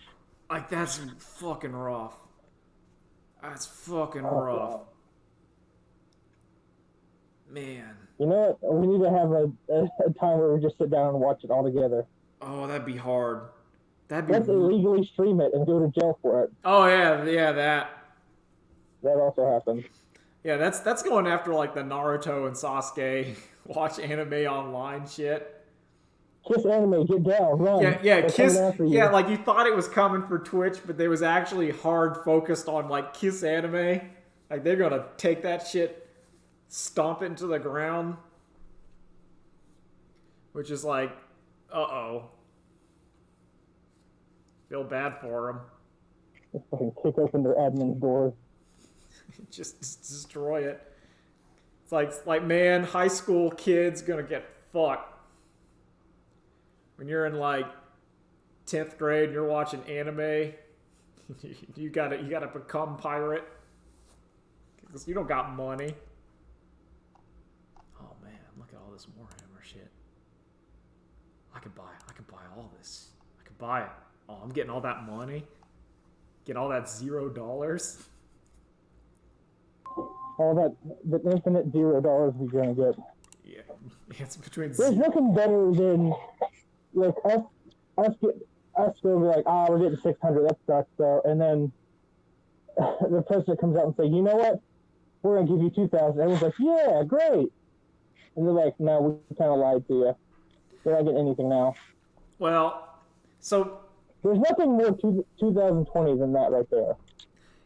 Like, that's fucking rough. That's fucking rough. God. Man. You know what? We need to have a time where we just sit down and watch it all together. Oh, that'd be hard. Let's illegally stream it and go to jail for it. Oh, yeah, that. That also happened. Yeah, that's going after, like, the Naruto and Sasuke watch anime online shit. Kiss Anime, get down, run. Yeah, Kiss. Yeah, like you thought it was coming for Twitch, but they was actually hard focused on like Kiss Anime. Like they're gonna take that shit, stomp it into the ground, which is like, feel bad for them. Just fucking kick open their admin's doors. just destroy it. It's like man, high school kids gonna get fucked. When you're in like 10th grade and you're watching anime, you gotta become pirate because you don't got money. Oh man, look at all this Warhammer shit. I could buy all this. I could buy it. Oh, I'm getting all that money. Get all that $0. All that the infinite $0 we're gonna get. Yeah, it's between. There's nothing better than. Like us will be like, we're getting 600. That sucks though. And then the president comes out and say, you know what? We're gonna give you 2,000. Everyone's like, yeah, great. And they're like, no, we kind of lied to you. They're not getting anything now. Well, so there's nothing more 2020 than that right there.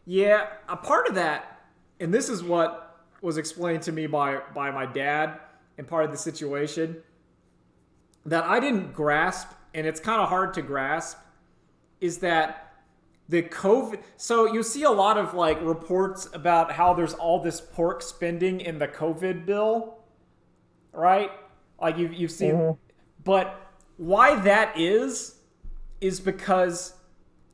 Yeah, a part of that, and this is what was explained to me by my dad, and part of the situation that I didn't grasp, and it's kind of hard to grasp, is that the COVID... So you see a lot of like reports about how there's all this pork spending in the COVID bill, right? Like you've seen... Mm-hmm. But why that is because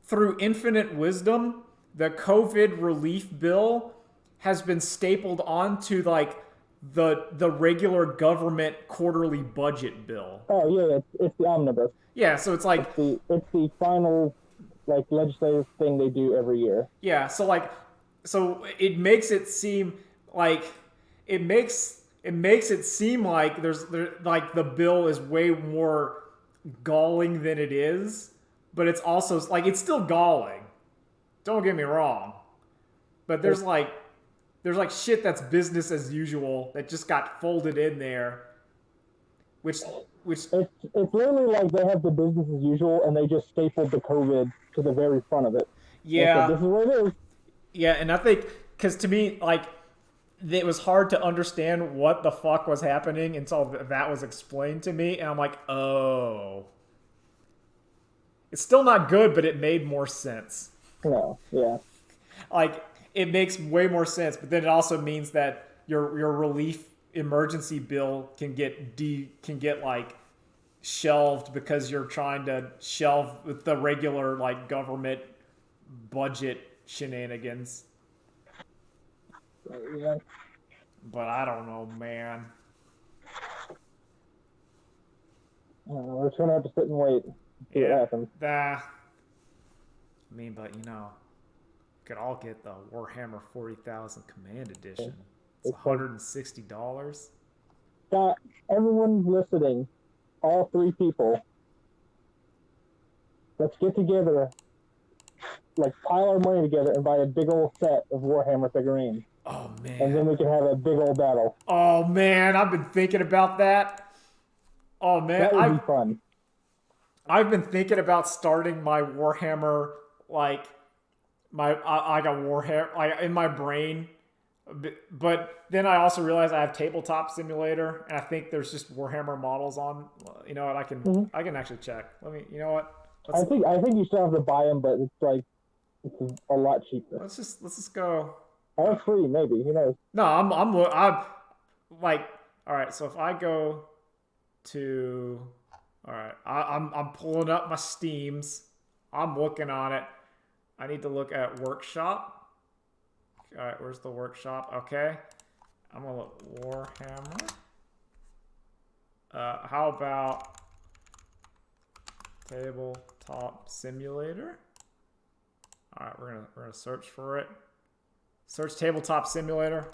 through infinite wisdom, the COVID relief bill has been stapled onto like the regular government quarterly budget bill. Oh yeah, it's the omnibus. Yeah, so it's like it's the final like legislative thing they do every year. Yeah, so it makes it seem like there's like the bill is way more galling than it is, but it's also like it's still galling. Don't get me wrong, but there's like shit that's business as usual that just got folded in there, which it's literally like they have the business as usual and they just stapled the COVID to the very front of it. Yeah, this is what it is. Yeah, and I think because to me, like, it was hard to understand what the fuck was happening until that was explained to me, and I'm like, oh, it's still not good, but it made more sense. No, yeah, like. It makes way more sense, but then it also means that your relief emergency bill can get like shelved because you're trying to shelve with the regular like government budget shenanigans. Yeah. But I don't know, man. We're just gonna have to sit and wait. See what happens. I mean, but you know. Could all get the Warhammer 40,000 Command Edition. It's $160. Everyone listening, all three people, let's get together, like pile our money together and buy a big old set of Warhammer figurines. Oh man! And then we can have a big old battle. Oh man, I've been thinking about that. Oh man, that would be fun. I've been thinking about starting my Warhammer like like a Warhammer, like in my brain. But then I also realized I have Tabletop Simulator, and I think there's just Warhammer models on. You know what? Mhm. I can actually check. Let me. You know what? I think you still have to buy them, but it's like it's a lot cheaper. Let's just go. Or free, maybe. Who knows? No, I'm like, all right. So if I go to, all right, I'm pulling up my Steams. I'm looking on it. I need to look at Workshop. All right, where's the Workshop? Okay, I'm gonna look Warhammer. How about Tabletop Simulator? All right, we're gonna search for it. Search Tabletop Simulator.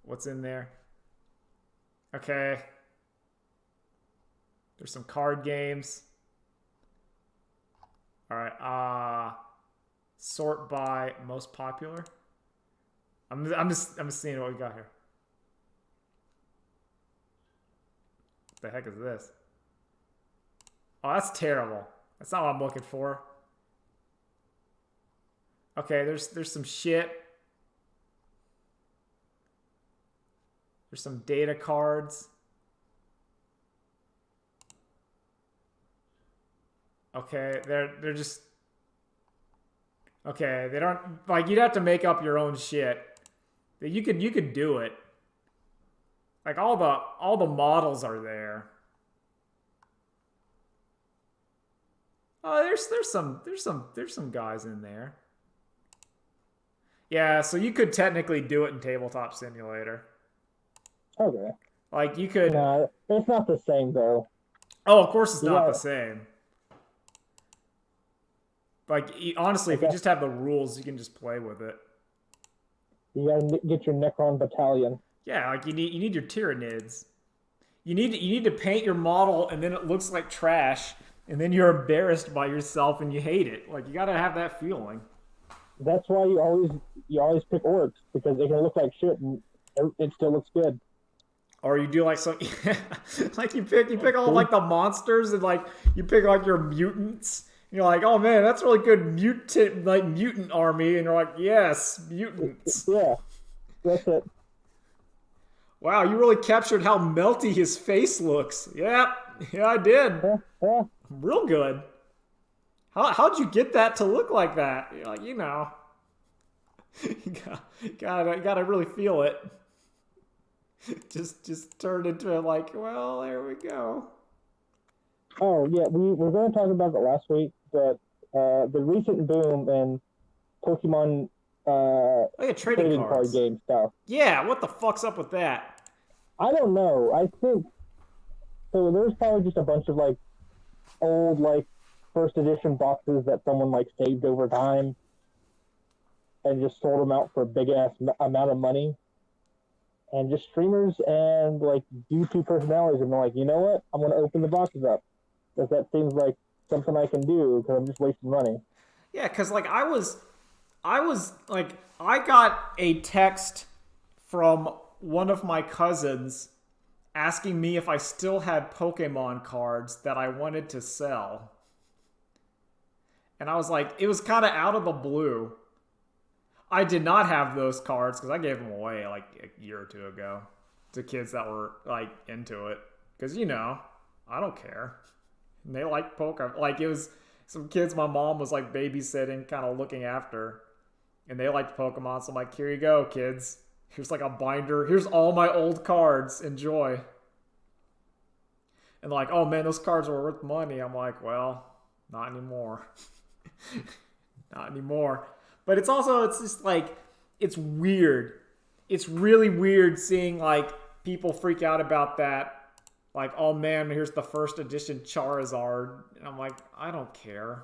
What's in there? Okay. There's some card games. All right. Sort by most popular. I'm just seeing what we got here. What the heck is this? Oh, that's terrible. That's not what I'm looking for. Okay, there's some shit. There's some data cards. Okay, they're just okay. They don't like you'd have to make up your own shit. You could do it. Like all the models are there. Oh, there's some guys in there. Yeah, so you could technically do it in Tabletop Simulator. Okay. Like you could. No, it's not the same though. Oh, of course it's not Yeah. the same. Like honestly, if you just have the rules, you can just play with it. You gotta get your Necron battalion. Yeah, like you need your Tyranids. You need to paint your model, and then it looks like trash, and then you're embarrassed by yourself and you hate it. Like you gotta have that feeling. That's why you always pick orcs, because they can look like shit and it still looks good. Or you do like some like you pick all like the monsters, and like you pick like your mutants. And you're like, oh man, that's really good mutant army, and you're like, yes, mutants. Yeah, that's it. Wow, you really captured how melty his face looks. Yeah, I did. Yeah. Real good. How'd you get that to look like that? You're like, you know, you gotta really feel it. Just turn into like, well, there we go. Oh yeah, we were going to talk about it last week, but the recent boom in Pokemon Trading card cards. game stuff. Yeah, what the fuck's up with that? I don't know. I think so. There's probably just a bunch of like old like first edition boxes that someone like saved over time and just sold them out for a big ass amount of money. And just streamers and like YouTube personalities and they're like, you know what? I'm going to open the boxes up because that seems like something I can do because I'm just wasting money. Yeah, because like I was like I got a text from one of my cousins asking me if I still had Pokemon cards that I wanted to sell. And I was like, it was kind of out of the blue. I did not have those cards because I gave them away like a year or two ago to kids that were like into it. Because, you know, I don't care. And they like Pokemon. Like it was some kids my mom was like babysitting, kind of looking after. And they liked Pokemon. So I'm like, here you go, kids. Here's like a binder. Here's all my old cards. Enjoy. And like, oh man, those cards were worth money. I'm like, well, not anymore. Not anymore. But it's just like, it's weird. It's really weird seeing like people freak out about that. Like, oh man, here's the first edition Charizard. And I'm like, I don't care.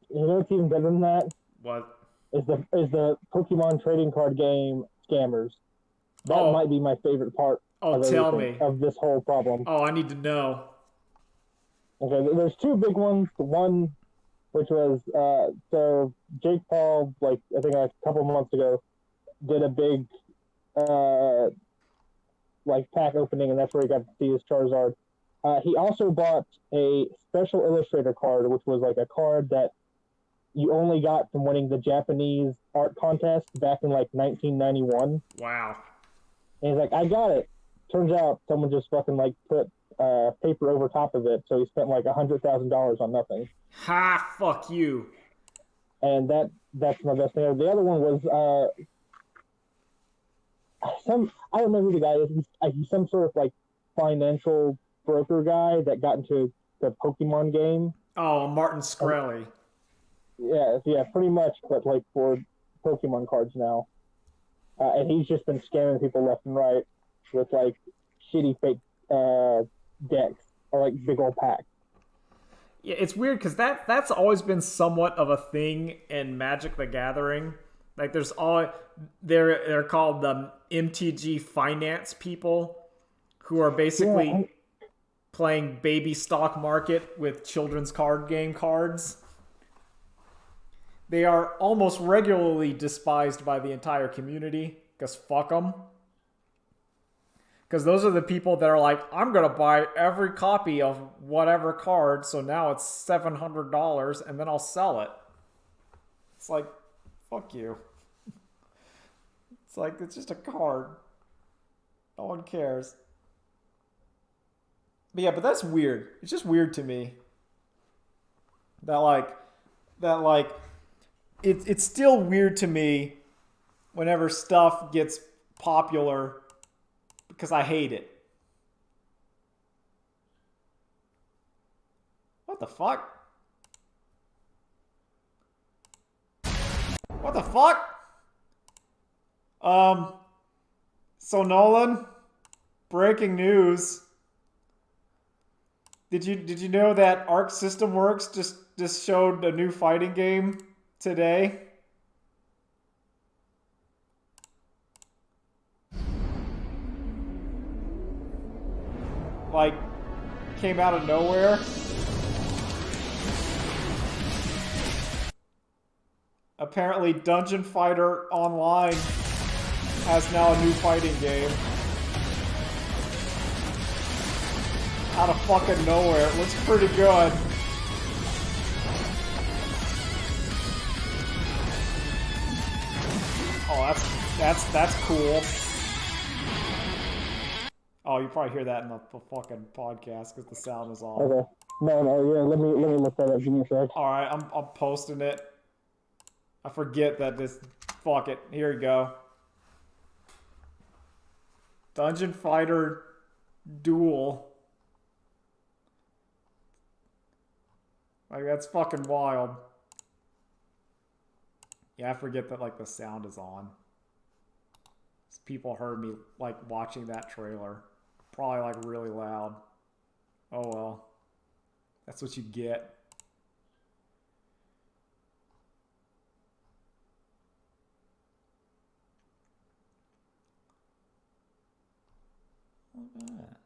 You know what's even better than that? What? Is the Pokemon trading card game Scammers. That might be my favorite part of this whole problem. Oh, I need to know. Okay, there's two big ones. The one, which was, so Jake Paul, like, I think like a couple months ago, did a big, like, pack opening, and that's where he got to see his Charizard. He also bought a special illustrator card, which was like a card that you only got from winning the Japanese art contest back in like 1991. Wow. And he's like, I got it. Turns out someone just fucking like put paper over top of it, so he spent like $100,000 on nothing. Ha! Fuck you. And that's my best thing. The other one was I don't know who the guy is. He's some sort of like financial broker guy that got into the Pokemon game. Oh, Martin Shkreli. Yeah, pretty much, but like for Pokemon cards now. And he's just been scamming people left and right with like shitty fake decks or like big old packs. Yeah, it's weird because that's always been somewhat of a thing in Magic the Gathering. Like there's all they're called the MTG finance people who are basically playing baby stock market with children's card game cards. They are almost regularly despised by the entire community because fuck them. Because those are the people that are like, I'm going to buy every copy of whatever card, so now it's $700 and then I'll sell it. It's like, fuck you. It's like, it's just a card. No one cares. But yeah, but that's weird. It's just weird to me. That it's still weird to me whenever stuff gets popular because I hate it. What the fuck? What the fuck? So Nolan, breaking news. Did you know that Arc System Works just showed a new fighting game today? Like, came out of nowhere. Apparently, Dungeon Fighter Online has now a new fighting game. Out of fucking nowhere. It looks pretty good. Oh, that's cool. Oh, you probably hear that in the fucking podcast because the sound is off. Okay. No, yeah. Let me look that up. Give me a sec. All right, I'm posting it. I forget that this. Fuck it. Here we go. Dungeon Fighter Duel. Like, that's fucking wild. Yeah, I forget that, like, the sound is on. People heard me, like, watching that trailer. Probably, like, really loud. Oh, well. That's what you get. Look at that.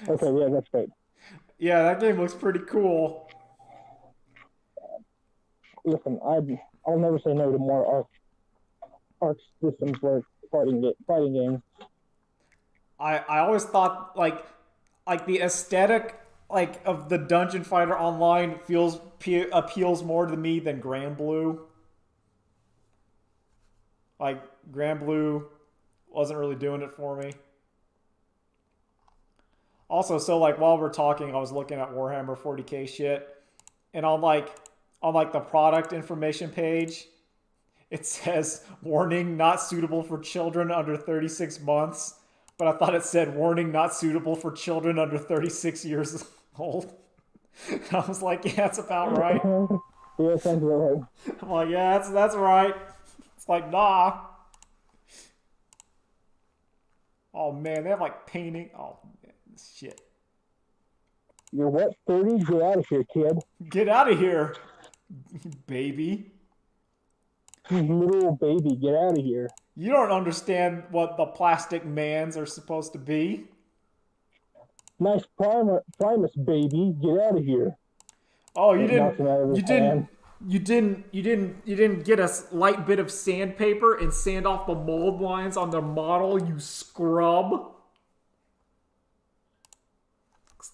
Okay, yeah, that's great. Yeah, that game looks pretty cool. Listen, I'll never say no to more Arc Systems Work fighting games. I always thought like the aesthetic like of the Dungeon Fighter Online appeals more to me than Grand Blue. Like Grand Blue wasn't really doing it for me. Also, so like while we're talking, I was looking at Warhammer 40K shit, and on the product information page, it says warning not suitable for children under 36 months, but I thought it said warning not suitable for children under 36 years old. I was like, yeah, that's about right. Yeah, sounds about right. I'm like, yeah, that's right. It's like, nah. Oh man, they have like painting. Oh man, shit. You're what, 30? Get out of here, kid. Get out of here, baby. Little baby, get out of here. You don't understand what the plastic mans are supposed to be. Nice Primus, baby, get out of here. Oh, It knocks him out of his hand. you didn't get a light bit of sandpaper and sand off the mold lines on the model, you scrub.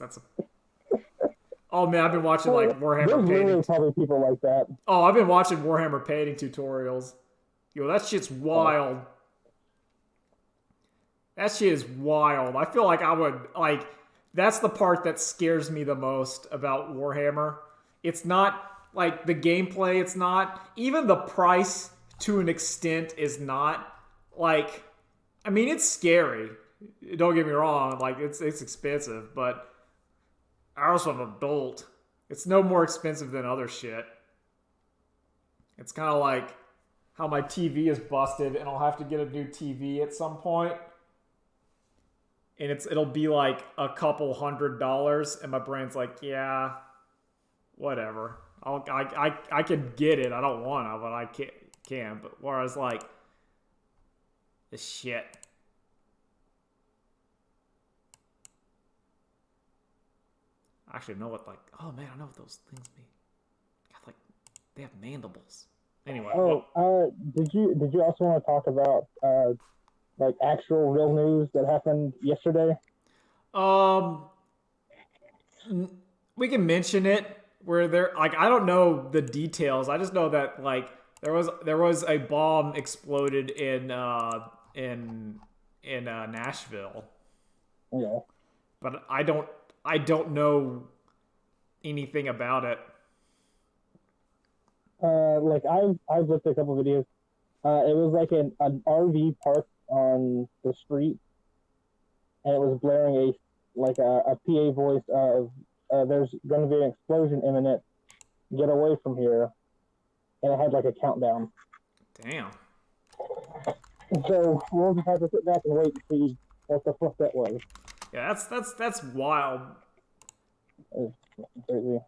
That's a. Oh man, I've been watching like Warhammer There's painting. really probably people like that. Oh, I've been watching Warhammer painting tutorials. Yo, that shit's wild. That shit is wild. I feel like I would like. That's the part that scares me the most about Warhammer. It's not like the gameplay. It's not even the price to an extent is not like. I mean, it's scary. Don't get me wrong. Like it's expensive, but I also am an adult. It's no more expensive than other shit. It's kind of like how my TV is busted and I'll have to get a new TV at some point. And it'll be like a couple $100 and my brain's like, yeah, whatever. I can get it. I don't want to, but I can. But whereas like the shit. I actually know what like, oh man, I know what those things mean. God, like they have mandibles. Anyway. Did you also want to talk about like actual real news that happened yesterday? We can mention it where there like I don't know the details. I just know that like there was a bomb exploded in Nashville. Yeah. But I don't know anything about it. Like I've looked at a couple videos. It was like an RV parked on the street, and it was blaring a PA voice of "There's going to be an explosion imminent. Get away from here," and it had like a countdown. Damn. So we'll just have to sit back and wait and see what the fuck that was. Yeah, that's wild. It's crazy.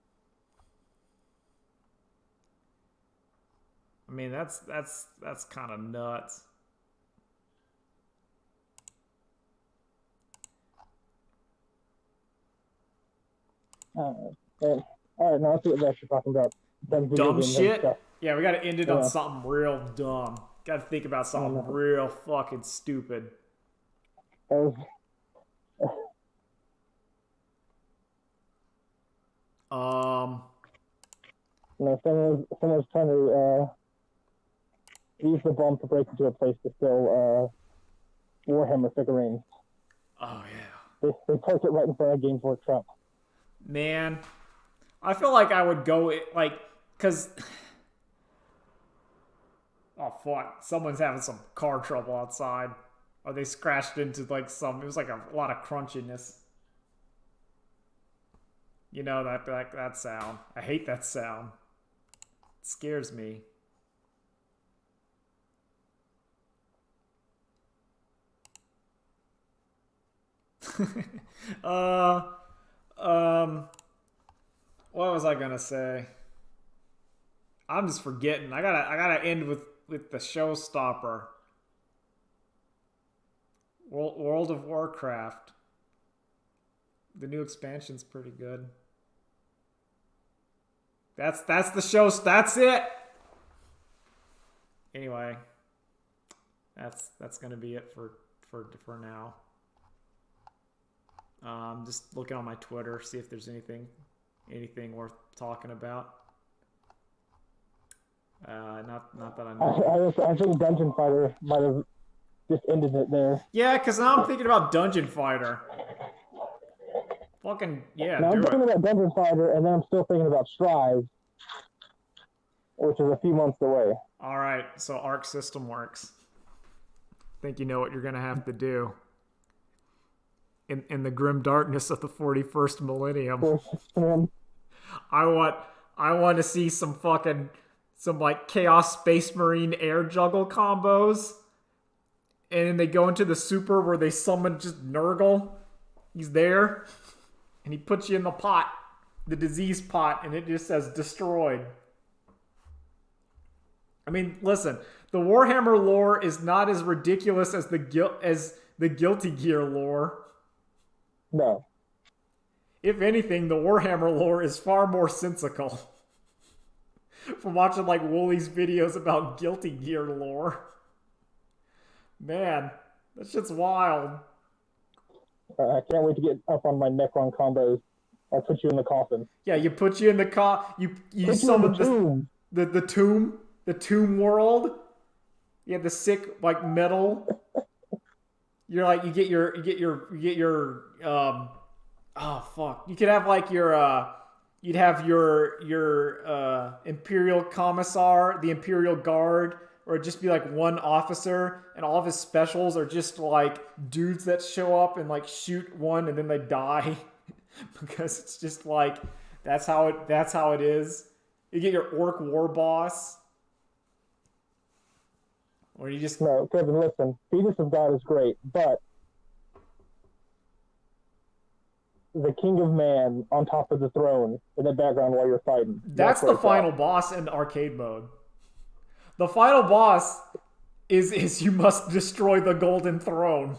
I mean, that's kind of nuts. All right, now let's see what we're actually talking about. Dumb shit? Yeah, we got to end it on something real dumb. Got to think about something real fucking stupid. Someone's trying to use the bomb to break into a place to steal Warhammer figurines. Oh yeah. They parked it right in front of Games Workshop. Man, I feel like I would go like, cause oh fuck, someone's having some car trouble outside, or they scratched into like some. It was like a lot of crunchiness. You know that sound. I hate that sound. It scares me. What was I gonna say? I'm just forgetting. I gotta end with the showstopper. World of Warcraft. The new expansion's pretty good. That's the show. That's it. Anyway, that's gonna be it for now. Just looking on my Twitter, see if there's anything worth talking about. Not that I know. I think Dungeon Fighter might have just ended it there. Yeah, because now I'm thinking about Dungeon Fighter. Fucking yeah. Now I'm thinking about Dungeon Fighter, and then I'm still thinking about Strive, which is a few months away. All right, so Arc System Works. Think you know what you're gonna have to do. In the grim darkness of the 41st millennium. I want to see some like Chaos Space Marine air juggle combos. And then they go into the super where they summon just Nurgle. He's there. And he puts you in the pot. The disease pot. And it just says destroyed. I mean, listen, the Warhammer lore is not as ridiculous as the Guilty Gear lore. No. If anything, the Warhammer lore is far more sensical. From watching like Wooly's videos about Guilty Gear lore. Man, that shit's wild. I can't wait to get up on my Necron combos. I'll put you in the coffin. Yeah, you put you in the you summon the tomb world. You have the sick like metal. You're like you get your oh fuck. You could have like your you'd have your Imperial Commissar, the Imperial Guard, or it'd just be like one officer, and all of his specials are just like dudes that show up and like shoot one and then they die. Because it's just like that's how it is. You get your Orc War Boss. Or you just No, Kevin, listen, Fetus of God is great, but the King of Man on top of the throne in the background while you're fighting. That's the final boss in arcade mode. The final boss is you must destroy the Golden Throne.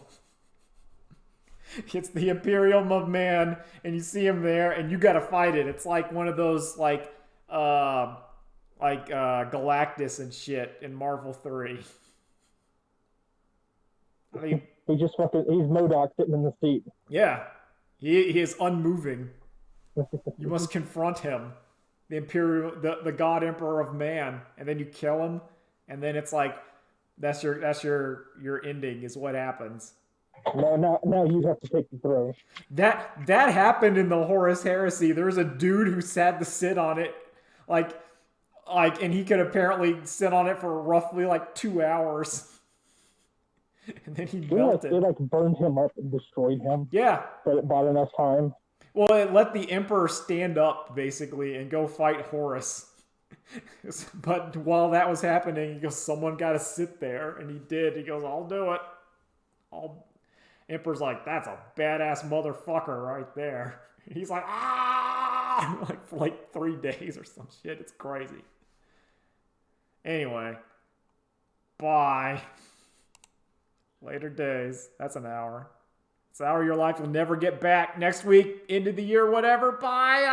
It's the Imperium of Man, and you see him there, and you gotta fight it. It's like one of those like Galactus and shit in Marvel 3. I mean, he's MODOK sitting in the seat. Yeah. He is unmoving. You must confront him. The God Emperor of Man, and then you kill him, and then it's like that's your ending is what happens. No, now you have to take the throne. That happened in the Horus Heresy. There was a dude who had to sit on it, and he could apparently sit on it for roughly like 2 hours. And then he melted. It like burned him up and destroyed him. Yeah. But it bought enough time. Well, it let the Emperor stand up, basically, and go fight Horus. But while that was happening, he goes, someone got to sit there. And he did. He goes, I'll do it. Emperor's like, that's a badass motherfucker right there. And he's like, ah! Like, for like 3 days or some shit. It's crazy. Anyway. Bye. Later days. That's an hour. It's an hour of your life you'll never get back. Next week, end of the year, whatever. Bye.